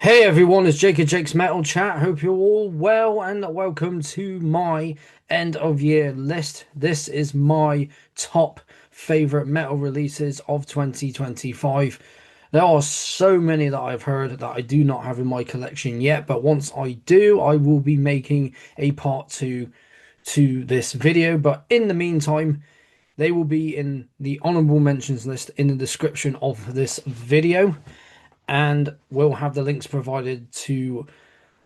Hey everyone, it's Jake at Jake's Metal Chat. Hope you're all well and welcome to my end of year list. This is my top favorite metal releases of 2025. There are so many that I've heard that I do not have in my collection yet, but once I do, I will be making a part two to this video. But in the meantime, they will be in the honorable mentions list in the description of this video, and we'll have the links provided to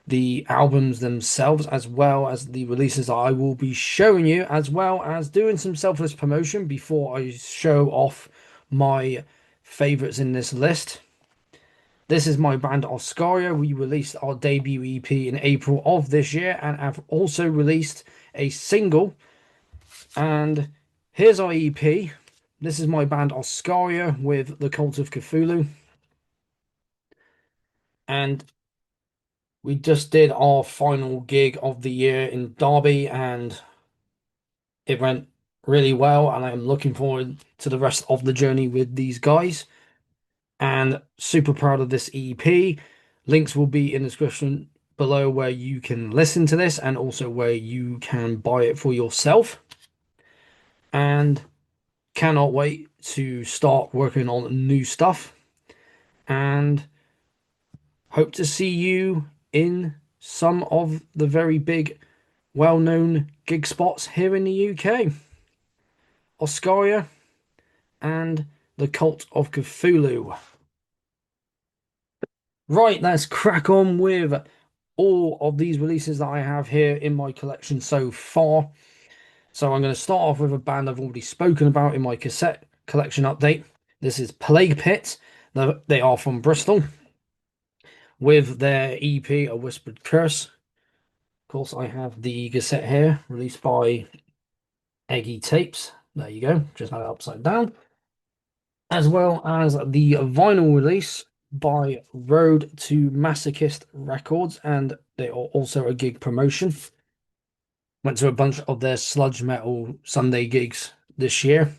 the albums themselves as well as the releases that I will be showing you, as well as doing some selfless promotion before I show off my favorites in this list. This is my band Oskaria. We released our debut EP in April of this year and have also released a single. And here's our EP. This is my band Oskaria with the Cult of Cthulhu. And we just did our final gig of the year in Derby and it went really well. And I'm looking forward to the rest of the journey with these guys. And super proud of this EP. Links will be in the description below where you can listen to this and also where you can buy it for yourself. And cannot wait to start working on new stuff. And hope to see you in some of the very big, well-known gig spots here in the UK. Oskaria and the Cult of Cthulhu. Right, let's crack on with all of these releases that I have here in my collection so far. So I'm going to start off with a band I've already spoken about in my cassette collection update. This is Plague Pit. They are from Bristol with their EP, A Whispered Curse. Of course, I have the cassette here, released by Eggy Tapes. There you go, just had it upside down. As well as the vinyl release by Road to Masochist Records, and they are also a gig promotion. Went to a bunch of their sludge metal Sunday gigs this year.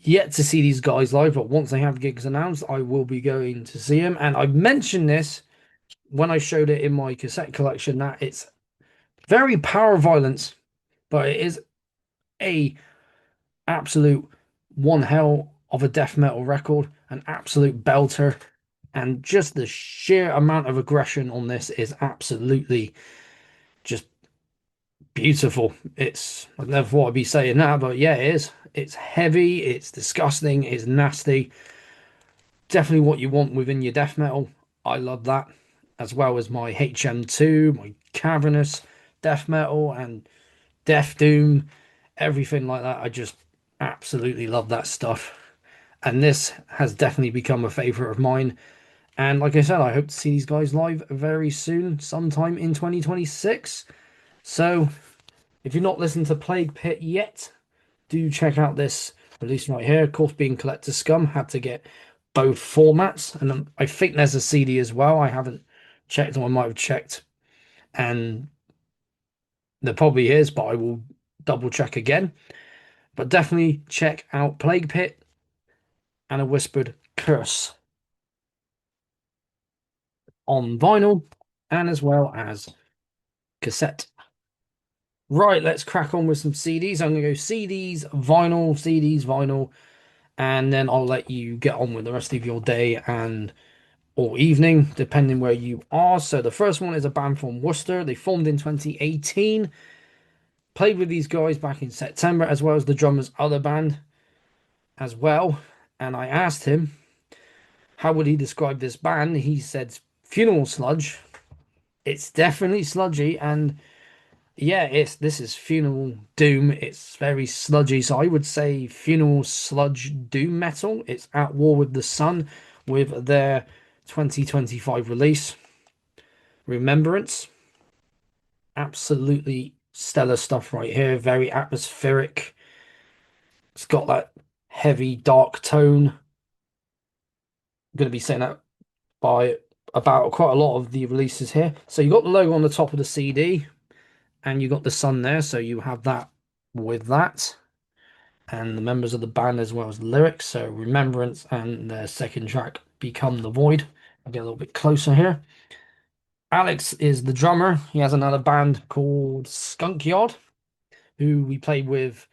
Yet to see these guys live, but once they have gigs announced, I will be going to see them. And I mentioned this when I showed it in my cassette collection that it's very power violence, but it is a absolute one hell of a death metal record, an absolute belter, and just the sheer amount of aggression on this is absolutely just beautiful. I never thought I'd be saying that, but yeah, it is. It's heavy, it's disgusting, it's nasty. Definitely what you want within your death metal. I love that, as well as my HM2, my cavernous death metal, and Death Doom, everything like that. I just absolutely love that stuff. And this has definitely become a favorite of mine. And like I said, I hope to see these guys live very soon, sometime in 2026. So if you're not listening to Plague Pit yet, do check out this release right here. Of course, being Collector Scum, had to get both formats. And I think there's a CD as well. I haven't checked, or I might have checked. And there probably is, but I will double check again. But definitely check out Plague Pit and A Whispered Curse on vinyl and as well as cassette. Right, let's crack on with some CDs. I'm going to go CDs, vinyl, and then I'll let you get on with the rest of your day and or evening, depending where you are. So the first one is a band from Worcester. They formed in 2018. Played with these guys back in September, as well as the drummer's other band as well. And I asked him how would he describe this band. He said funeral sludge. It's definitely sludgy, and yeah, this is funeral doom. It's very sludgy, so I would say funeral sludge doom metal. It's at war with the sun with their 2025 release, Remembrance. Absolutely stellar stuff right here. Very atmospheric. It's got that heavy dark tone. I'm going to be saying that by about quite a lot of the releases here. So you got the logo on the top of the CD, and you got the sun there, so you have that with that, and the members of the band as well as the lyrics. So Remembrance and their second track, Become the Void. I'll get a little bit closer here. Alex is the drummer. He has another band called Skunkyard, who we played with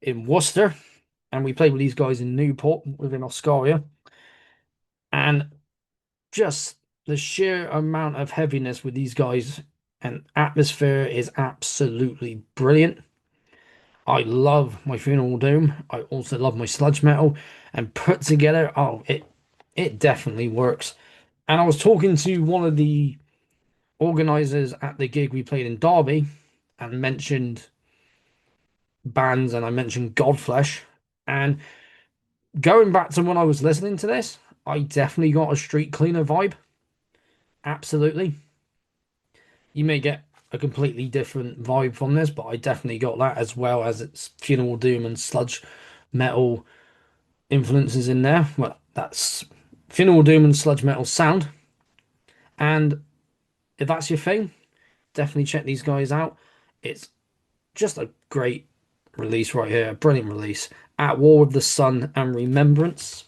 in Worcester, and we played with these guys in Newport within Oskaria. And just the sheer amount of heaviness with these guys and atmosphere is absolutely brilliant. I love my Funeral Doom. I also love my sludge metal, and put together, oh, it definitely works. And I was talking to one of the organizers at the gig we played in Derby and mentioned bands, and I mentioned Godflesh. And going back to when I was listening to this, I definitely got a Street Cleaner vibe. Absolutely. You may get a completely different vibe from this, but I definitely got that, as well as its Funeral Doom and sludge metal influences in there. Well, that's Funeral Doom and sludge metal sound. And if that's your thing, definitely check these guys out. It's just a great release right here, a brilliant release. At War with the Sun and Remembrance.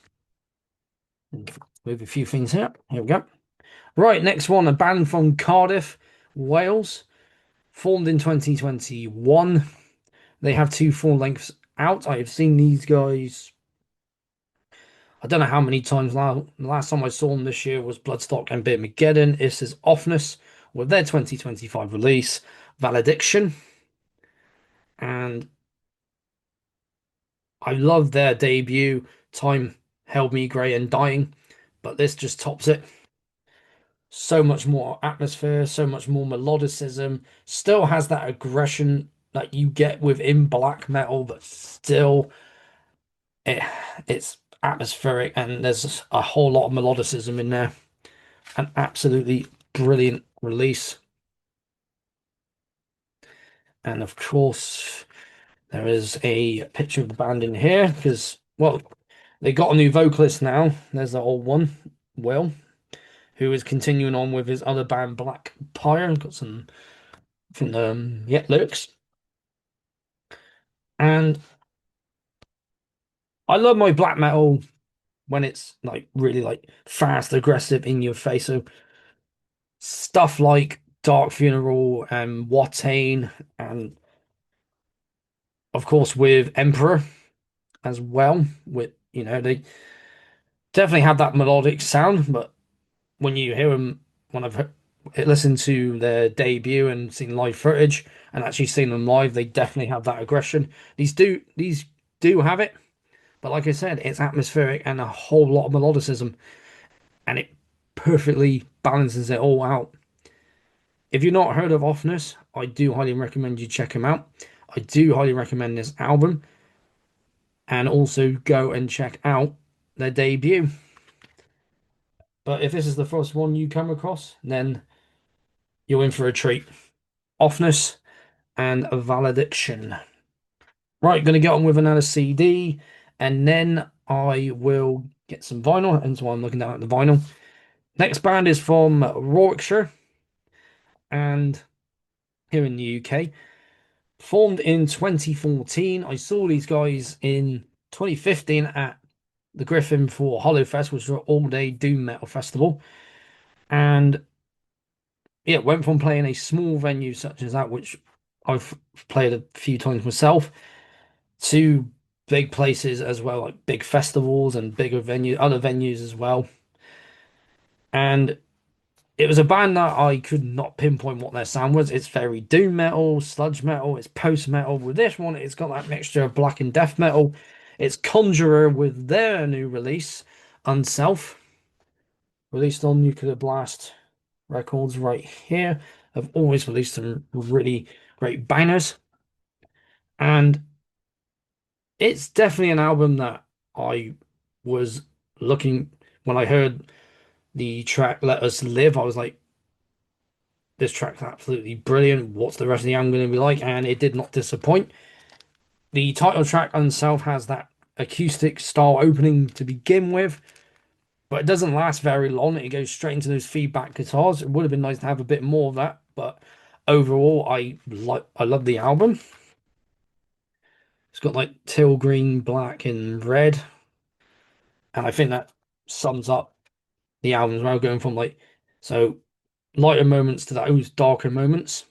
Move a few things here. Here we go. Right, next one, a band from Cardiff, Wales, formed in 2021. They have two full lengths out. I have seen these guys. I don't know how many times now. The last time I saw them this year was Bloodstock and Bitmageddon. This is Ofnus with their 2025 release, Valediction. And I love their debut, Time Held Me Grey and Dying, but this just tops it. So much more atmosphere, so much more melodicism. Still has that aggression that you get within black metal, but still it, it's atmospheric, and there's a whole lot of melodicism in there. An absolutely brilliant release. And of course, there is a picture of the band in here because, well, they got a new vocalist now. There's the old one, Will, who is continuing on with his other band, Black Pyre. Got some, I think, yeah, lyrics. And I love my black metal when it's like really like fast, aggressive, in your face. So stuff like Dark Funeral and Watain, and of course with Emperor as well. With they definitely have that melodic sound, but when you hear them, when listened to their debut and seen live footage and actually seen them live, they definitely have that aggression. These do have it, but like I said, it's atmospheric and a whole lot of melodicism, and it perfectly balances it all out. If you've not heard of Ofnus, I do highly recommend you check them out. I do highly recommend this album, and also go and check out their debut. But if this is the first one you come across, then you're in for a treat. Ofnus and a Valediction. Right, going to get on with another CD, and then I will get some vinyl, and so I'm looking down at the vinyl. Next band is from Warwickshire, and here in the UK. Formed in 2014. I saw these guys in 2015 at the Griffin for Hollowfest, which was an all-day doom metal festival. And yeah, went from playing a small venue such as that, which I've played a few times myself, to big places as well, like big festivals and bigger other venues as well. And it was a band that I could not pinpoint what their sound was. It's very doom metal, sludge metal, it's post metal. With this one, it's got that mixture of black and death metal. It's Conjurer with their new release, Unself, released on Nuclear Blast Records right here. Have always released some really great bangers. And it's definitely an album that I was looking when I heard the track Let Us Live. I was like, this track's absolutely brilliant. What's the rest of the album going to be like? And it did not disappoint. The title track Unself has that acoustic style opening to begin with, but it doesn't last very long. It goes straight into those feedback guitars. It would have been nice to have a bit more of that, but overall, I love the album. It's got like teal green, black, and red, and I think that sums up the album as well, going from like so lighter moments to those darker moments.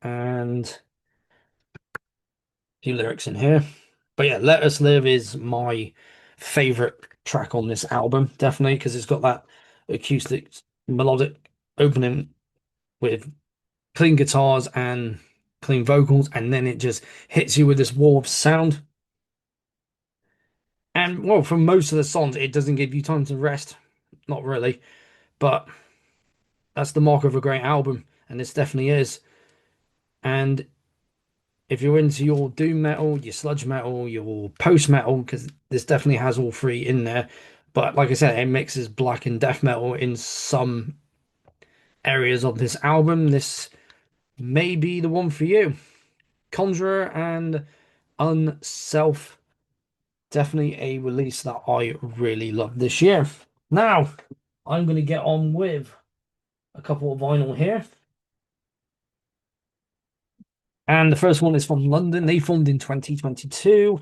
And a few lyrics in here. But yeah, Let Us Live is my favorite track on this album, definitely, because it's got that acoustic melodic opening with clean guitars and clean vocals, and then it just hits you with this wall of sound. And well, for most of the songs, it doesn't give you time to rest. Not really, but that's the mark of a great album, and this definitely is. And if you're into your doom metal, your sludge metal, your post metal, because this definitely has all three in there. But like I said, it mixes black and death metal in some areas of this album. This may be the one for you. Conjurer and Unself, definitely a release that I really love this year. Now, I'm going to get on with a couple of vinyl here. And the first one is from London. They formed in 2022.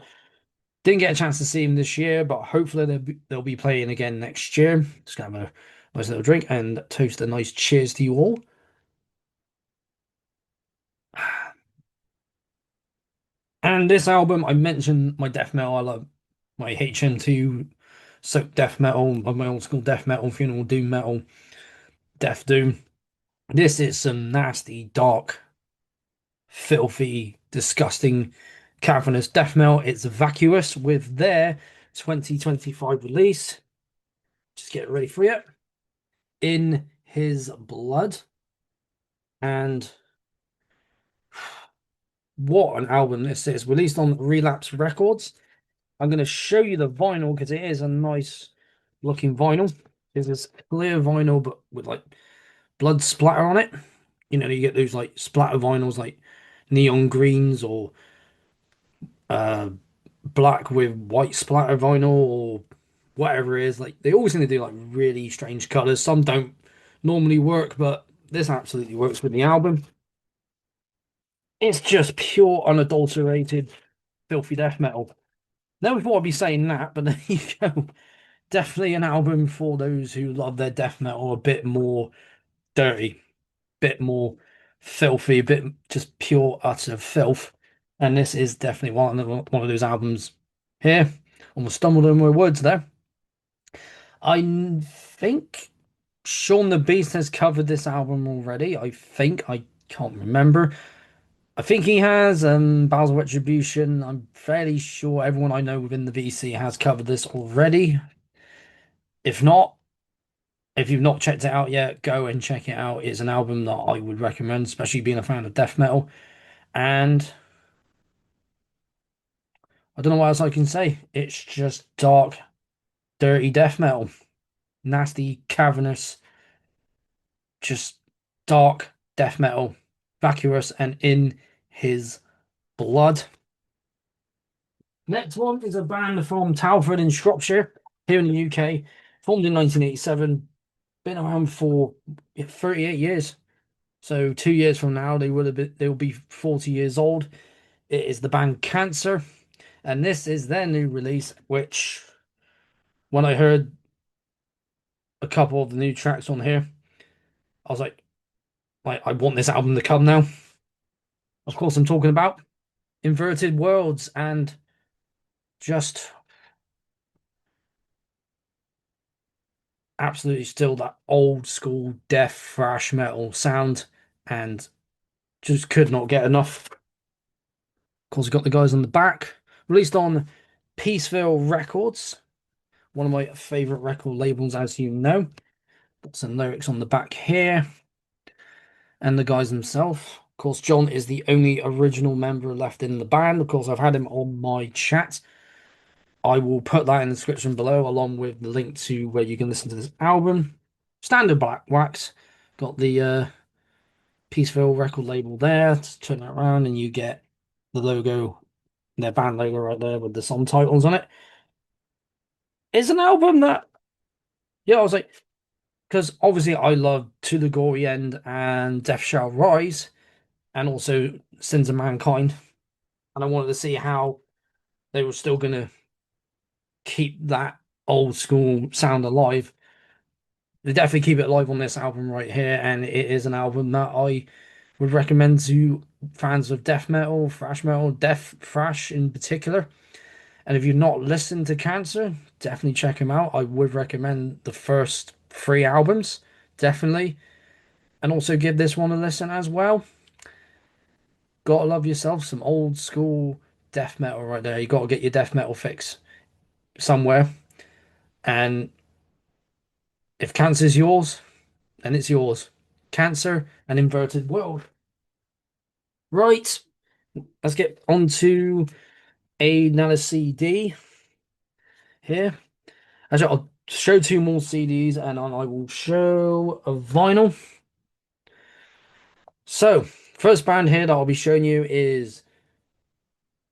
Didn't get a chance to see them this year, but hopefully they'll be playing again next year. Just gonna have a nice little drink and toast a nice cheers to you all. And this album, I mentioned my death metal. I love my HM2 soak death metal, my old school death metal, funeral doom metal, death doom. This is some nasty, dark, filthy, disgusting, cavernous death metal. It's Vacuous with their 2025 release. Just get ready for it. In His Blood. And what an album this is. Released on Relapse Records. I'm going to show you the vinyl because it is a nice looking vinyl. It's this clear vinyl but with like blood splatter on it. You know, you get those like splatter vinyls like neon greens or uh black with white splatter vinyl or whatever it is. Like they always seem to do like really strange colors. Some don't normally work, but this absolutely works with the album. It's just pure, unadulterated, filthy death metal. Never thought I'd be saying that, but there you go. Definitely an album for those who love their death metal a bit more dirty, bit more filthy, a bit just pure, utter filth. And this is definitely one of those albums here. Almost stumbled on my words there. I think Sean the Beast has covered this album already. I can't remember. I think he has Basil Retribution. I'm fairly sure everyone I know within the VC has covered this already. If not, if you've not checked it out yet, go and check it out. It's an album that I would recommend, especially being a fan of death metal. And I don't know what else I can say. It's just dark, dirty death metal. Nasty, cavernous, just dark death metal. Vacuous and In His Blood. Next one is a band from Talford in Shropshire, here in the UK, formed in 1987, been around for 38 years. So 2 years from now, they'll be 40 years old. It is the band Cancer, and this is their new release, which when I heard a couple of the new tracks on here, I was like I want this album to come now. Of course, I'm talking about Inverted Worlds and just absolutely still that old school death thrash metal sound and just could not get enough. Of course, we've got the guys on the back. Released on Peaceville Records, one of my favorite record labels, as you know. Got some lyrics on the back here. And the guys themselves. Of course, John is the only original member left in the band. Of course, I've had him on my chat. I will put that in the description below, along with the link to where you can listen to this album. Standard black wax. Got the Peaceville record label there. Just turn that around and you get the logo, their band logo right there with the song titles on it. It's an album that, yeah, I was like, because obviously I love To the Gory End and Death Shall Rise, and also Sins of Mankind. And I wanted to see how they were still going to keep that old school sound alive. They definitely keep it alive on this album right here, and it is an album that I would recommend to fans of death metal, death thrash in particular. And if you've not listened to Cancer, definitely check him out. I would recommend the first three albums, definitely. And also give this one a listen as well. Gotta love yourself some old school death metal right there. You gotta get your death metal fix somewhere. And if Cancer's yours, then it's yours. Cancer and Inverted World. Right, let's get on to another CD here. Actually, I'll show two more CDs and then I will show a vinyl. So, first band here that I'll be showing you is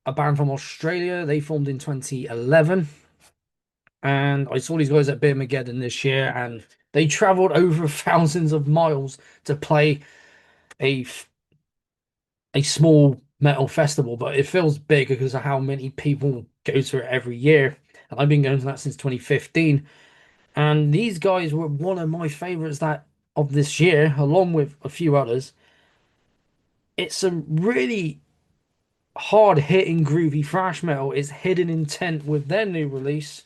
a band from Australia. They formed in 2011. And I saw these guys at Birmingham this year, and they traveled over thousands of miles to play a a small metal festival, but it feels big because of how many people go to it every year. And I've been going to that since 2015. And these guys were one of my favorites that of this year, along with a few others. It's some really hard hitting groovy thrash metal. It's hidden intent with their new release,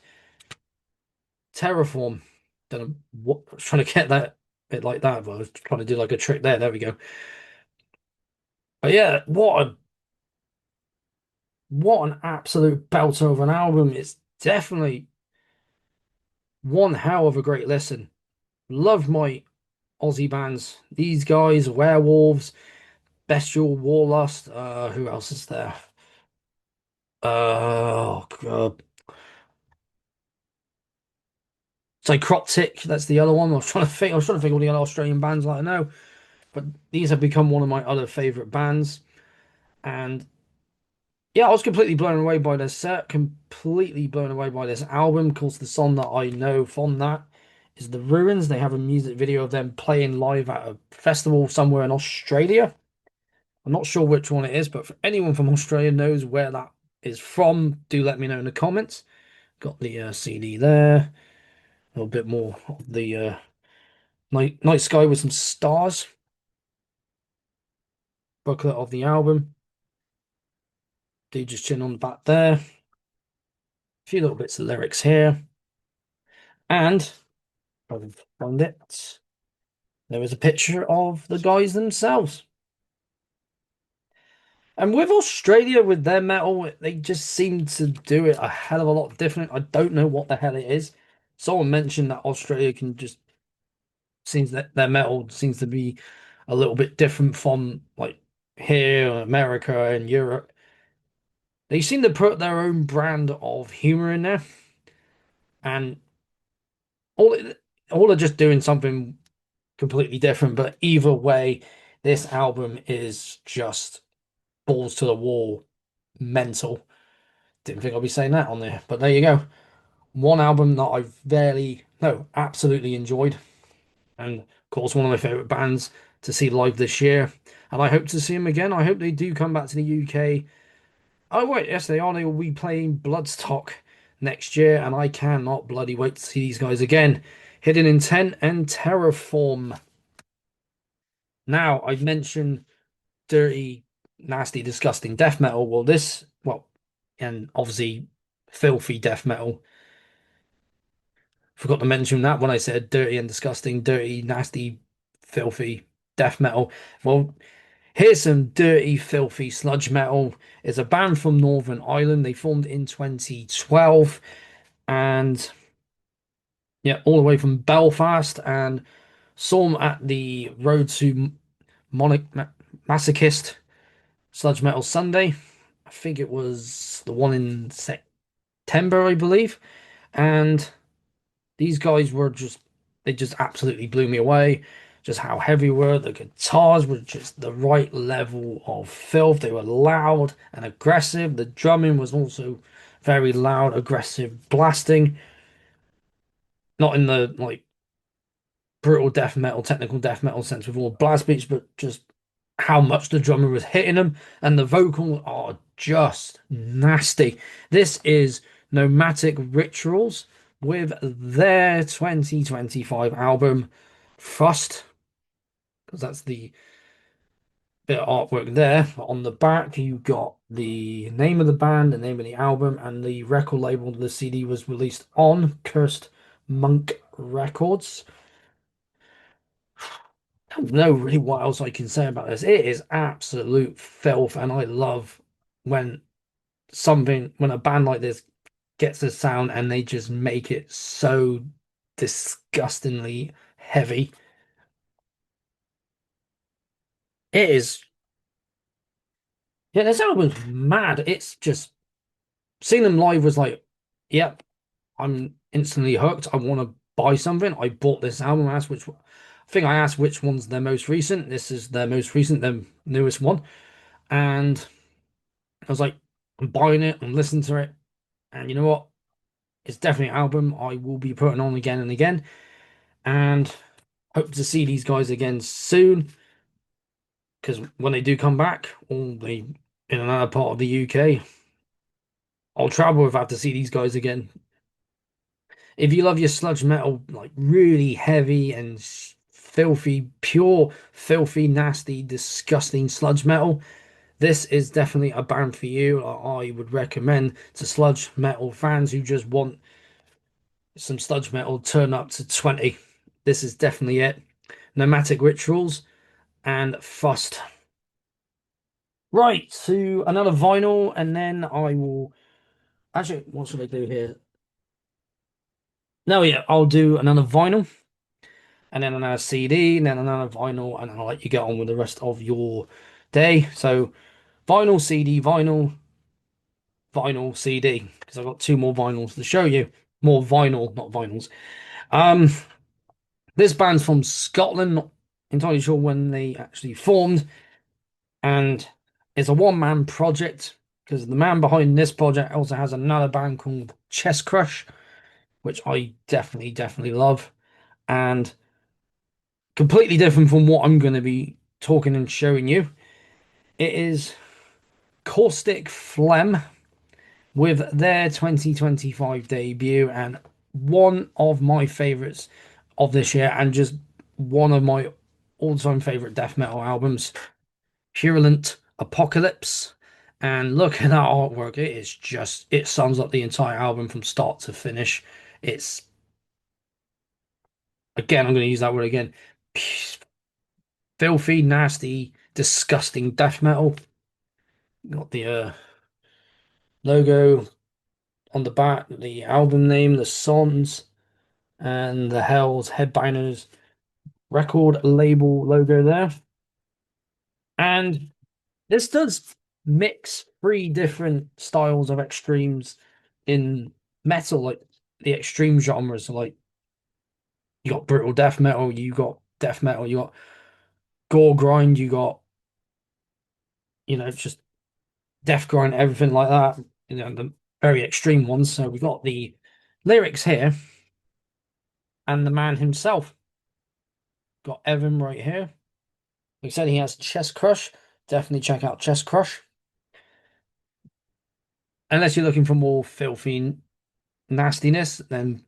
Terraform. Don't know what I was trying to get that bit like that, but I was trying to do like a trick there. There we go. But yeah, what an absolute belter of an album. It's definitely one hell of a great listen. Love my Aussie bands. These guys, Werewolves, Bestial Warlust. Who else is there? Oh god. Psycroptic, that's the other one. I was trying to think of all the other Australian bands like I know. But these have become one of my other favorite bands. And yeah, I was completely blown away by this set, completely blown away by this album. Of course, the song that I know from that is The Ruins. They have a music video of them playing live at a festival somewhere in Australia. I'm not sure which one it is, but if anyone from Australia knows where that is from, do let me know in the comments. Got the CD there, a little bit more of the night sky with some stars. Booklet of the album. Do just chin on the back there. A few little bits of lyrics here. And I've found it. There is a picture of the guys themselves. And with Australia, with their metal, they just seem to do it a hell of a lot different. I don't know what the hell it is. Someone mentioned that Australia can just seems that their metal seems to be a little bit different from like here, America, and Europe. They seem to put their own brand of humor in there, and all all are just doing something completely different. But either way, this album is just balls to the wall, mental. Didn't think I'd be saying that on there, but there you go. One album that I've no, absolutely enjoyed, and of course, one of my favorite bands to see live this year. And I hope to see them again. I hope they do come back to the UK. Oh, wait, yes, they are. They will be playing Bloodstock next year, and I cannot bloody wait to see these guys again. Hidden Intent and Terraform. Now, I've mentioned dirty, nasty, disgusting death metal. And obviously filthy death metal. Forgot to mention that when I said dirty and disgusting, dirty, nasty, filthy death metal. Well, here's some dirty, filthy sludge metal. It's a band from Northern Ireland. They formed in 2012 and yeah, all the way from Belfast and saw them at the Road to Masochist Sludge Metal Sunday. I think it was the one in September, I believe. And these guys they just absolutely blew me away. Just how heavy were the guitars were just the right level of filth. They were loud and aggressive. The drumming was also very loud, aggressive blasting. Not in the like brutal death metal, technical death metal sense with all blast beats, but just how much the drummer was hitting them, and the vocals are just nasty. This is Nomadic Rituals with their 2025 album, Frost, because that's the bit of artwork there. But on the back, you got the name of the band, the name of the album, and the record label the CD was released on, Cursed Monk Records. I don't know really what else I can say about this. It is absolute filth, and I love when when a band like this gets a sound and they just make it so disgustingly heavy. It is, yeah, this album's mad. It's just seeing them live was like, yep, I'm instantly hooked. I want to buy something. I bought this album. I think I asked which one's their most recent. This is their most recent, their newest one. And I was like, I'm buying it, I'm listening to it. And you know what? It's definitely an album I will be putting on again and again. And hope to see these guys again soon. Because when they do come back, or they in another part of the UK, I'll travel if I have to see these guys again. If you love your sludge metal, like really heavy and filthy, pure, filthy, nasty, disgusting sludge metal, this is definitely a band for you. I would recommend to sludge metal fans who just want some sludge metal turn up to 20. This is definitely it. Nomadic Rituals and Fust. Right, to another vinyl, and then I will actually, what should I do here? No, yeah, I'll do another vinyl and then another CD and then another vinyl, and I'll let you get on with the rest of your day. So, vinyl, CD, vinyl, vinyl, CD, because I've got two more vinyls to show you. More vinyl, not vinyls. Um, this band's from Scotland, not entirely sure when they actually formed, and it's a one-man project because the man behind this project also has another band called Chest Crush, which I definitely love, and completely different from what I'm going to be talking and showing you. It is Caustic Phlegm with their 2025 debut, and one of my favorites of this year, and just one of my all-time favorite death metal albums, Purulent Apocalypse. And look at that artwork. It is just, it sums up the entire album from start to finish. It's, again, I'm going to use that word again, filthy, nasty, disgusting death metal. Got the logo on the back, the album name, the songs, and the Hell's Headbangers record label logo there. And this does mix three different styles of extremes in metal, like the extreme genres. So like you got brutal death metal, you got death metal, you got gore grind, you got, just death grind, everything like that. The very extreme ones. So we got the lyrics here and the man himself. Got Evan right here. Like I said, he has Chest Crush. Definitely check out Chest Crush. Unless you're looking for more filthy nastiness, then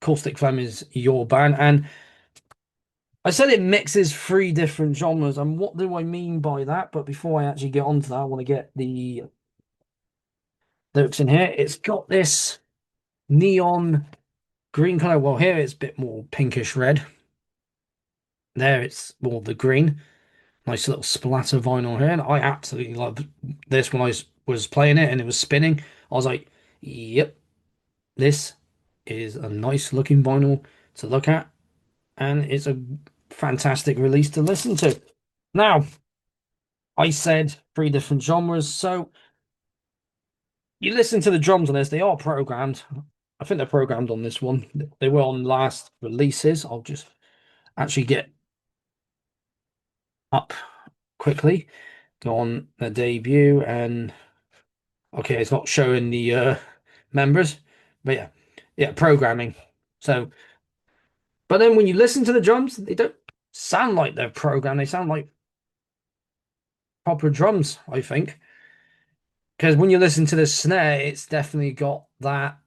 Caustic Phlegm is your band. And I said it mixes three different genres. And what do I mean by that? But before I actually get onto that, I want to get the lyrics in here. It's got this neon green color. Well, here it's a bit more pinkish red. There it's more the green. Nice little splatter vinyl here. And I absolutely love this when was playing it and it was spinning. I was like, yep, this is a nice looking vinyl to look at. And it's a fantastic release to listen to. Now, I said three different genres. So you listen to the drums on this, they are programmed. I think they're programmed on this one. They were on last releases. I'll just actually get up quickly, go on the debut, and okay, it's not showing the members, but yeah, programming. So, but then when you listen to the drums, they don't sound like they're programmed. They sound like proper drums, I think. Because when you listen to the snare, it's definitely got that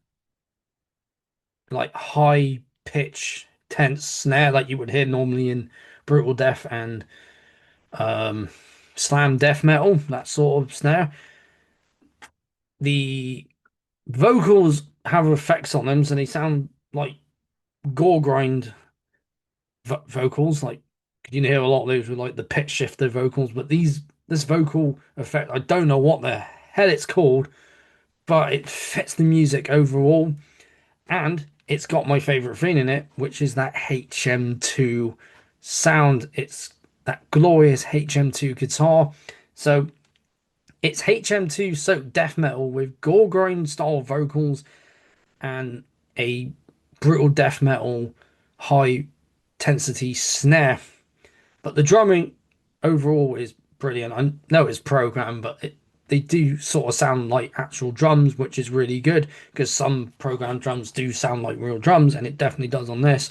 like high pitch tense snare like you would hear normally in brutal death and um slam death metal, that sort of snare. The vocals have effects on them, so they sound like gore grind vocals. Like you can hear a lot of those with like the pitch shifter vocals, but this vocal effect, I don't know what the hell it's called, but it fits the music overall, and it's got my favorite thing in it, which is that HM2 sound. It's that glorious HM2 guitar. So it's HM2 soaked death metal with gore grind style vocals and a brutal death metal high intensity snare. But the drumming overall is brilliant. I know it's programmed, but they do sort of sound like actual drums, which is really good because some programmed drums do sound like real drums, and it definitely does on this.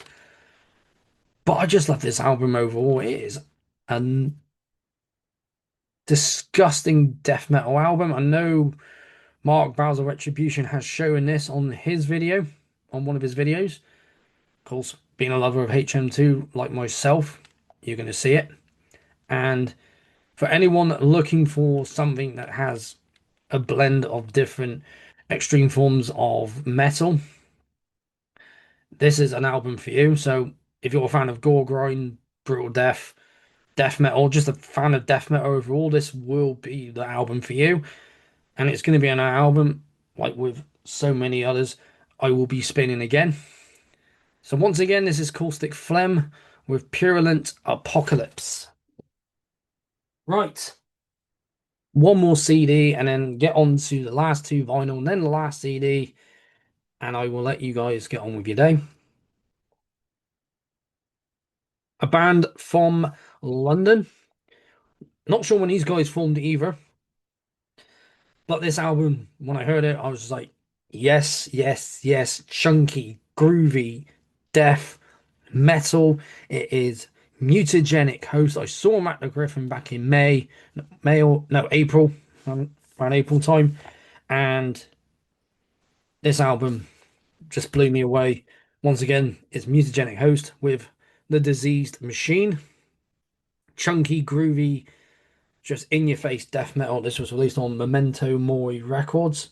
But I just love this album overall. It is a disgusting death metal album. I know Mark Bowser Retribution has shown this on his video, on one of his videos. Of course, being a lover of HM2 like myself, you're going to see it. And for anyone looking for something that has a blend of different extreme forms of metal, this is an album for you. So if you're a fan of gore grind, brutal death, death metal, just a fan of death metal overall, this will be the album for you. And it's going to be an album, like with so many others, I will be spinning again. So once again, this is Caustic Phlegm with Purulent Apocalypse. Right, one more CD and then get on to the last two vinyl and then the last CD, and I will let you guys get on with your day. A band from London. Not sure when these guys formed either, but this album, when I heard it, I was just like, yes, yes, yes, chunky, groovy, death, metal. It is Mutagenic Host. I saw Matt the Griffin back in May or no, April, around April time, and this album just blew me away. Once again, it's Mutagenic Host with The Diseased Machine. Chunky, groovy, just in your face death metal. This was released on Memento Mori Records,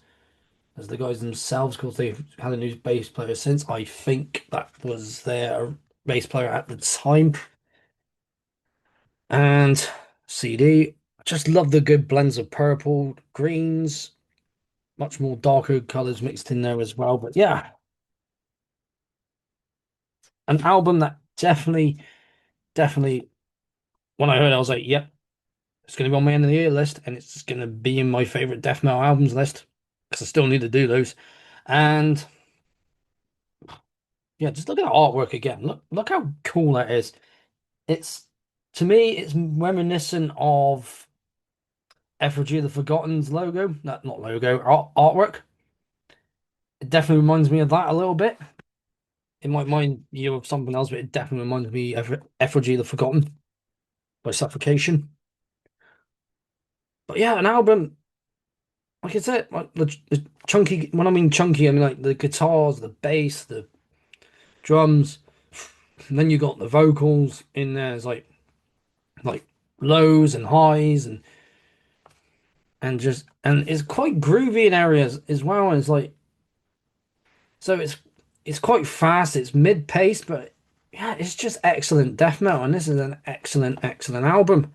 as the guys themselves, because they've had a new bass player since. I think that was their bass player at the time. And CD. I just love the good blends of purple, greens, much more darker colors mixed in there as well. But yeah, an album that definitely, when I heard it, I was like, yep, it's going to be on my end of the year list, and it's going to be in my favorite death metal albums list because I still need to do those. And yeah, just look at the artwork again. Look how cool that is. It's to me, it's reminiscent of Effigy of the Forgotten's logo. Not logo, artwork. It definitely reminds me of that a little bit. It might mind you of something else, but it definitely reminds me of Effigy of the Forgotten by Suffocation. But yeah, an album, like I said, like the chunky. When I mean chunky, I mean like the guitars, the bass, the drums. And then you got the vocals in there. It's like lows and highs and it's quite groovy in areas as well. And it's like so it's quite fast. It's mid paced, but yeah, it's just excellent death metal. And this is an excellent album.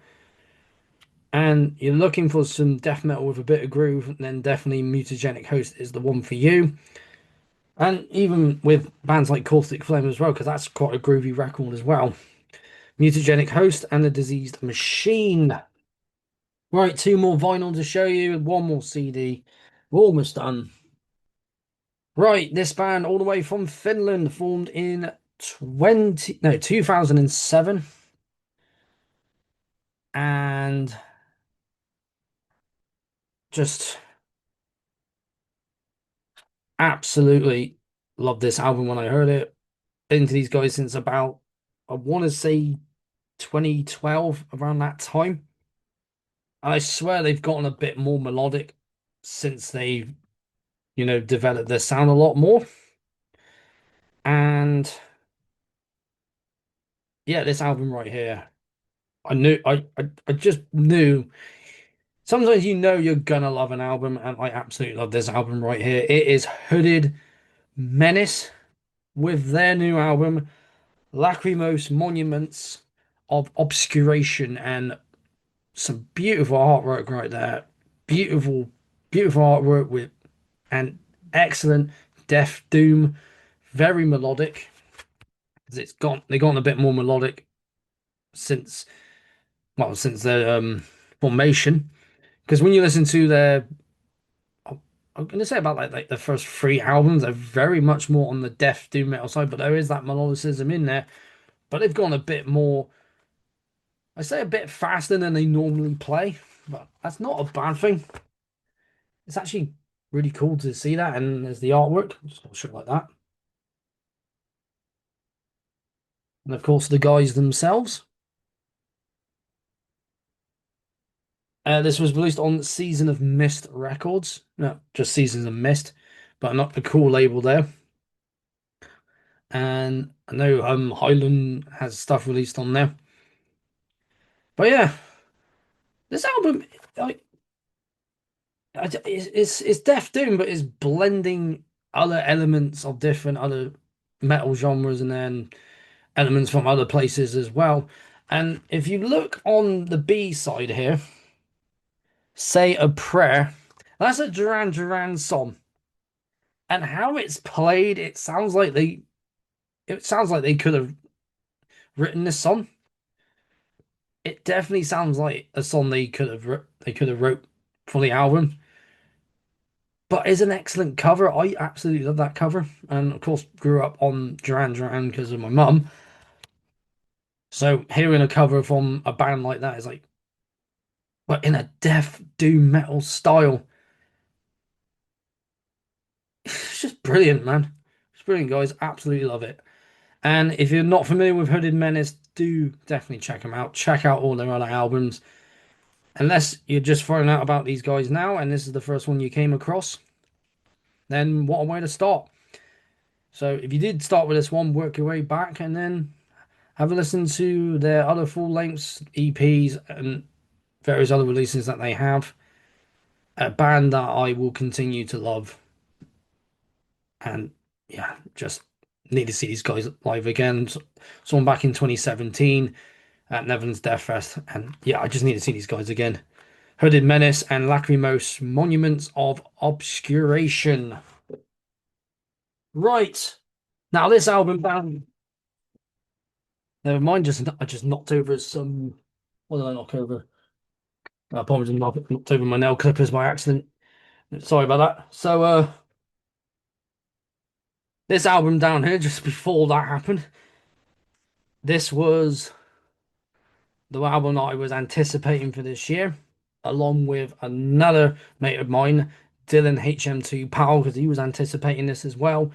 And you're looking for some death metal with a bit of groove, then definitely Mutagenic Host is the one for you. And even with bands like Caustic Phlegm as well, because that's quite a groovy record as well. Mutagenic Host and The Diseased Machine. Right, two more vinyl to show you, one more CD. We're almost done. Right, this band all the way from Finland, formed in 2007. And just absolutely loved this album when I heard it. Into these guys since about, I want to say 2012, around that time. And I swear they've gotten a bit more melodic since they've, developed their sound a lot more. And yeah, this album right here, I knew I just knew. Sometimes you know you're gonna love an album, and I absolutely love this album right here. It is Hooded Menace with their new album, Lachrymose Monuments of Obscuration, and some beautiful artwork right there. Beautiful, beautiful artwork with an excellent death doom, very melodic. They've gone a bit more melodic since since their formation. Because when you listen to their I'm going to say about like the first three albums, they're very much more on the death doom metal side, but there is that melodicism in there. But they've gone a bit more, I say a bit faster than they normally play, but that's not a bad thing. It's actually really cool to see that, and there's the artwork, just not sure like that. And of course, the guys themselves. This was released on Season of Mist Records. No, just Seasons of Mist, but not a cool label there. And I know Highland has stuff released on there. But yeah, this album, like, it's Death Doom, but it's blending other elements of different other metal genres and then elements from other places as well. And if you look on the B side here, Say a Prayer, that's a Duran Duran song. And how it's played, it sounds like they could have written this song. It definitely sounds like a song they could have wrote for the album. But it's an excellent cover. I absolutely love that cover. And of course, grew up on Duran Duran because of my mum. So hearing a cover from a band like that is like, but in a death doom metal style, it's just brilliant, man. It's brilliant, guys. Absolutely love it. And if you're not familiar with Hooded Menace, do definitely check them out. Check out all their other albums. Unless you're just finding out about these guys now and this is the first one you came across, then what a way to start. So if you did start with this one, work your way back and then have a listen to their other full lengths, EPs, and various other releases that they have. A band that I will continue to love. And yeah, just need to see these guys live again. Saw them back in 2017 at Netherlands Death Fest. And yeah, I just need to see these guys again. Hooded Menace and Lachrymose Monuments of Obscuration. Right. Now this album band. Never mind, I just knocked over some. What did I knock over? I apologize, knocked over my nail clippers by accident. Sorry about that. So this album down here, just before that happened, this was the album that I was anticipating for this year, along with another mate of mine, Dylan HM2 Powell, because he was anticipating this as well.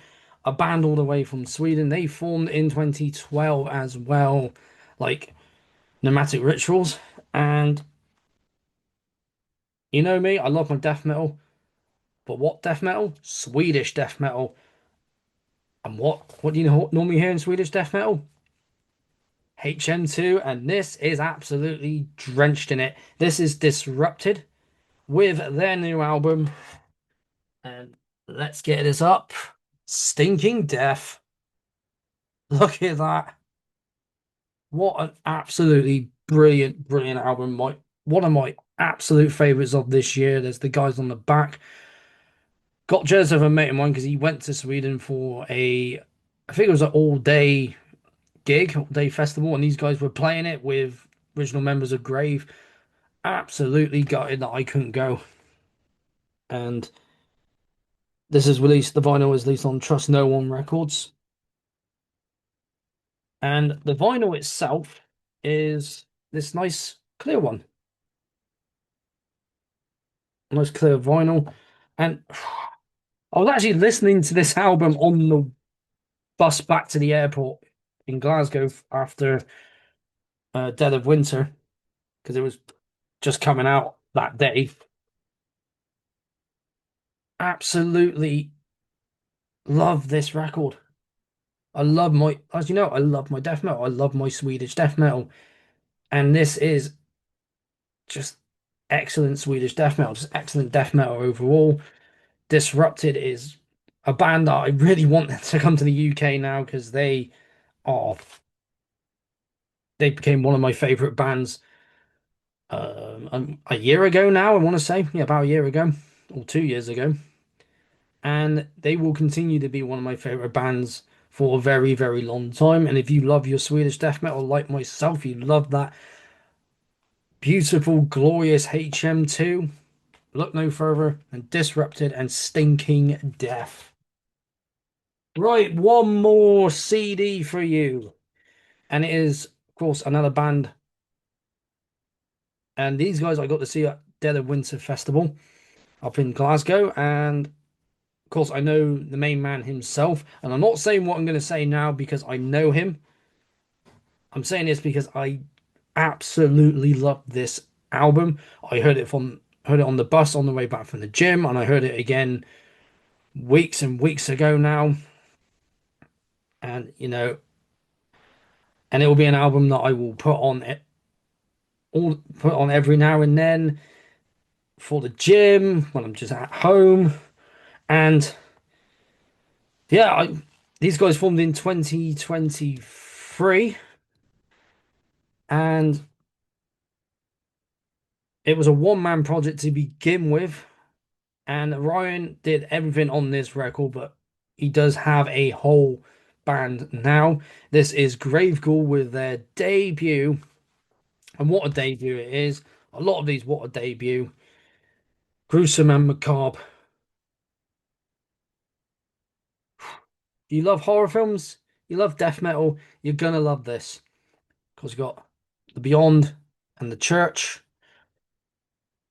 A band all the way from Sweden. They formed in 2012 as well, like Nomadic Rituals. And you know me, I love my death metal. But what death metal? Swedish death metal. And what do you know normally hear in Swedish death metal? HM2, and this is absolutely drenched in it. This is Disrupted with their new album. And let's get this up. Stinking Death. Look at that. What an absolutely brilliant, brilliant album. One of my absolute favorites of this year. There's the guys on the back. Got jealous of a mate of mine because he went to Sweden for I think it was an all-day gig, all-day festival, and these guys were playing it with original members of Grave. Absolutely gutted that I couldn't go. And this is released, the vinyl is released on Trust No One Records. And the vinyl itself is this nice clear one. Nice clear vinyl. And I was actually listening to this album on the bus back to the airport in Glasgow after Dead of Winter because it was just coming out that day. Absolutely love this record. as you know, I love my death metal. I love my Swedish death metal, and this is just excellent Swedish death metal, just excellent death metal overall. Disrupted is a band that I really want to come to the UK now because are they became one of my favorite bands a year ago now. I want to say, yeah, about a year ago or 2 years ago, and they will continue to be one of my favorite bands for a very, very long time. And if you love your Swedish death metal like myself, you love that beautiful, glorious HM2. Look no further than Disrupted and Stinking Death. Right, one more CD for you. And it is, of course, another band. And these guys I got to see at Dead of Winter Festival up in Glasgow. And of course, I know the main man himself. And I'm not saying what I'm going to say now because I know him. I'm saying this because I absolutely love this album. I heard it on the bus on the way back from the gym, and I heard it again weeks and weeks ago now. And and it will be an album that I will put on every now and then for the gym when I'm just at home. And yeah, these guys formed in 2023, and it was a one-man project to begin with. And Ryan did everything on this record, but he does have a whole band now. This is Grave Ghoul with their debut, and what a debut it is. A lot of these, what a debut. Gruesome and macabre. You love horror films, you love death metal, you're gonna love this. Because you got the Beyond and the Church. Of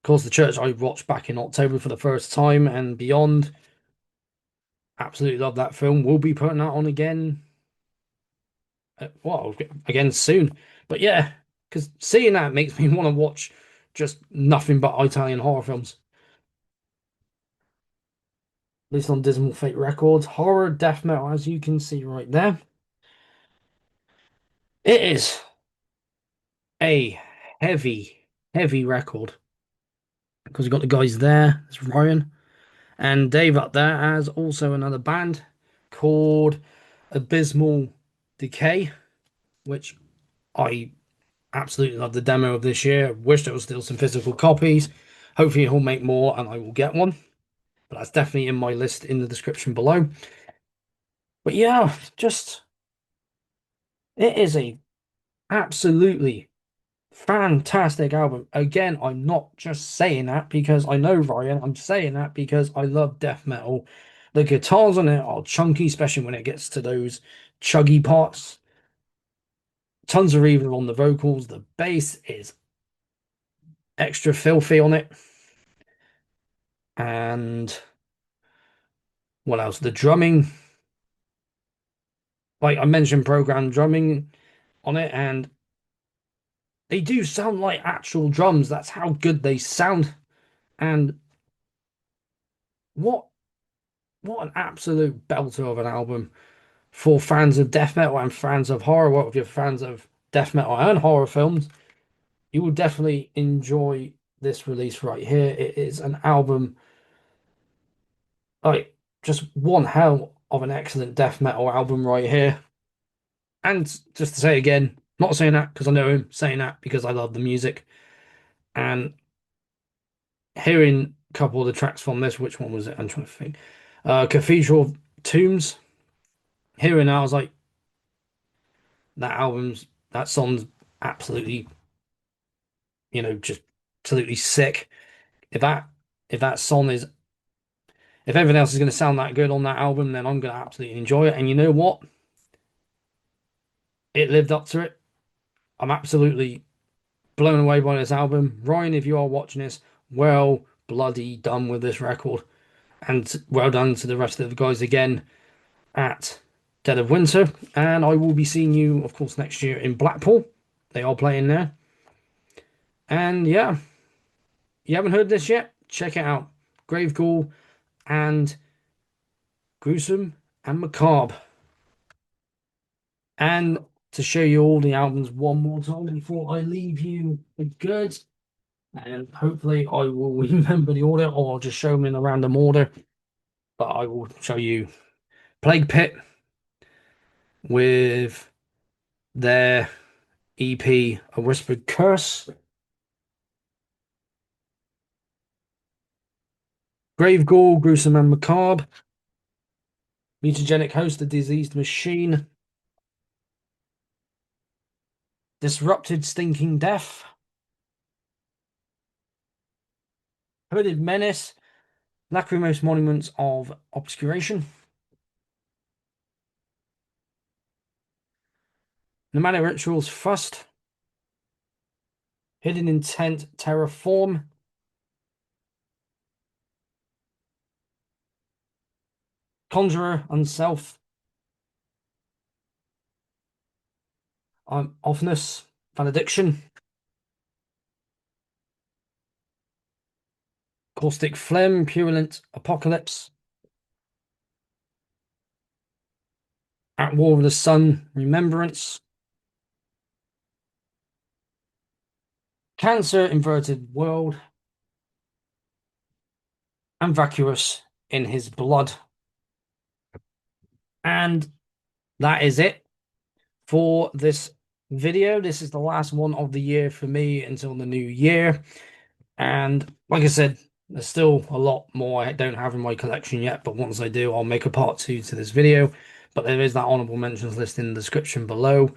course, the Church I watched back in October for the first time, and Beyond. Absolutely love that film. We'll be putting that on again. Well, again soon. But yeah, because seeing that makes me want to watch just nothing but Italian horror films. At least on Dismal Fate Records. Horror, death metal, as you can see right there. It is a heavy, heavy record. Because we've got the guys there. There's Ryan. And Dave up there has also another band called Abysmal Decay, which I absolutely love the demo of this year. Wish there was still some physical copies. Hopefully he'll make more and I will get one. But that's definitely in my list in the description below. But yeah, just it is a absolutely fantastic album. Again, I'm not just saying that because I know Ryan. I'm saying that because I love death metal. The guitars on it are chunky, especially when it gets to those chuggy parts. Tons of reverb on the vocals. The bass is extra filthy on it. And what else? The drumming, like I mentioned, programmed drumming on it, and they do sound like actual drums. That's how good they sound. And what what an absolute belter of an album for fans of death metal and fans of horror. What if you're fans of death metal and horror films, you will definitely enjoy this release right here. It is an album like just one hell of an excellent death metal album right here. And just to say again, not saying that because I know him, saying that because I love the music. And hearing a couple of the tracks from this, which one was it? I'm trying to think. Cathedral Tombs. Hearing that, I was like, that song's absolutely, just absolutely sick. If that if that song is if everything else is going to sound that good on that album, then I'm going to absolutely enjoy it. And you know what? It lived up to it. I'm absolutely blown away by this album. Ryan, if you are watching this, well bloody done with this record. And well done to the rest of the guys again at Dead of Winter. And I will be seeing you, of course, next year in Blackpool. They are playing there. And yeah, you haven't heard this yet? Check it out. Grave Ghoul and Gruesome and Macabre. And to show you all the albums one more time before I leave you for good. And hopefully I will remember the order, or I'll just show them in a random order. But I will show you Plague Pit with their EP, A Whispered Curse. Grave Ghoul, Gruesome and Macabre. Mutagenic Host, The Diseased Machine. Disrupted Stinking Death. Hooded Menace. Lachrymose Monuments of Obscuration. Nomadic Rituals First. Hidden Intent Terraform. Conjurer Unself. Ofnus Valediction. Caustic Phlegm, Purulent Apocalypse. At War with the Sun, Remembrance. Cancer, Inverted World. And Vacuous, In His Blood. And that is it for this video. This is the last one of the year for me until the new year. And like I said, there's still a lot more I don't have in my collection yet, but once I do, I'll make a part 2 to this video. But there is that honorable mentions list in the description below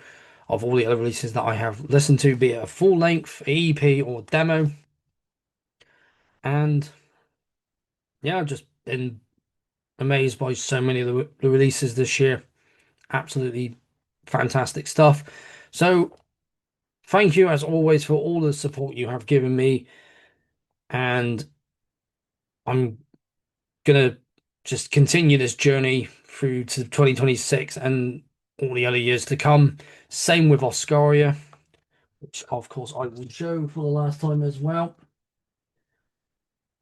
of all the other releases that I have listened to, be it a full length, EP, or demo. And yeah, I've just been amazed by so many of the releases this year. Absolutely fantastic stuff. So thank you as always for all the support you have given me. And I'm gonna just continue this journey through to 2026 and all the other years to come. Same with Oskaria, which of course I will show for the last time as well.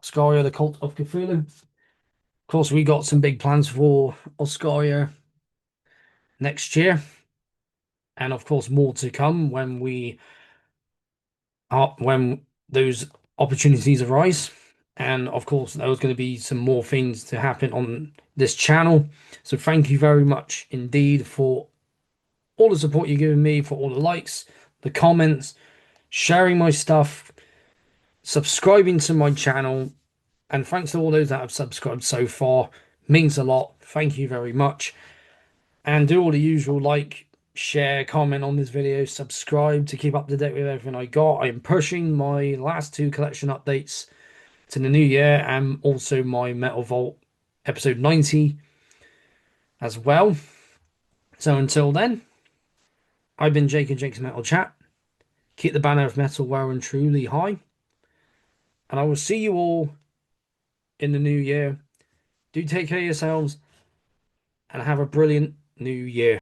Oskaria, the Cult of Cthulhu. Of course, we got some big plans for Oskaria next year, and of course more to come when those opportunities arise. And of course, there was going to be some more things to happen on this channel. So thank you very much indeed for all the support you've given me, for all the likes, the comments, sharing my stuff, subscribing to my channel. And thanks to all those that have subscribed so far. Means a lot. Thank you very much. And do all the usual like, share, comment on this video, subscribe to keep up to date with everything I got. I am pushing my last 2 collection updates to the new year, and also my Metal Vault episode 90 as well. So until then, I've been Jake and Jake's Metal Chat. Keep the banner of metal well and truly high. And I will see you all in the new year. Do take care of yourselves and have a brilliant new year.